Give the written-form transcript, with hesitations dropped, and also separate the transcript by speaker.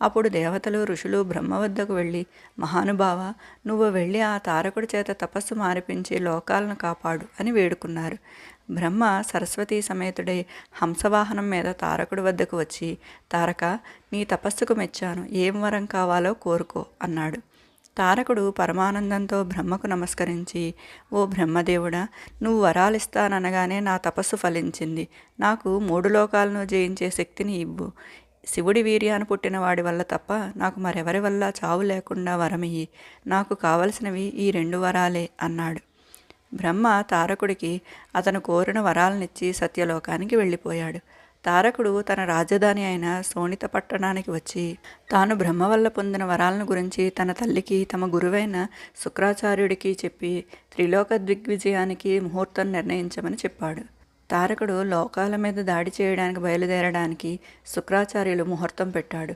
Speaker 1: అప్పుడు దేవతలు ఋషులు బ్రహ్మ వద్దకు వెళ్ళి, మహానుభావ, నువ్వు వెళ్ళి ఆ తారకుడి చేత తపస్సు మారిపించి లోకాలను కాపాడు అని వేడుకున్నారు. బ్రహ్మ సరస్వతీ సమేతుడై హంసవాహనం మీద తారకుడి వద్దకు వచ్చి, తారక, నీ తపస్సుకు మెచ్చాను, ఏం వరం కావాలో కోరుకో అన్నాడు. తారకుడు పరమానందంతో బ్రహ్మకు నమస్కరించి, ఓ బ్రహ్మదేవుడా, నువ్వు వరాలిస్తాననగానే నా తపస్సు ఫలించింది. నాకు 3 లోకాలను జయించే శక్తిని ఇవ్వు. శివుడి వీర్యాన పుట్టిన వాడి వల్ల తప్ప నాకు మరెవరి వల్ల చావు లేకుండా వరమియ్యి. నాకు కావలసినవి ఈ 2 వరాలే అన్నాడు. బ్రహ్మ తారకుడికి అతను కోరిన వరాలనిచ్చి సత్యలోకానికి వెళ్ళిపోయాడు. తారకుడు తన రాజధాని అయిన శోణిత పట్టణానికి వచ్చి తాను బ్రహ్మ వల్ల పొందిన వరాలను గురించి తన తల్లికి, తమ గురువైన శుక్రాచార్యుడికి చెప్పి త్రిలోక దిగ్విజయానికి ముహూర్తం నిర్ణయించమని చెప్పాడు. తారకుడు లోకాల మీద దాడి చేయడానికి బయలుదేరడానికి శుక్రాచార్యులు ముహూర్తం పెట్టాడు.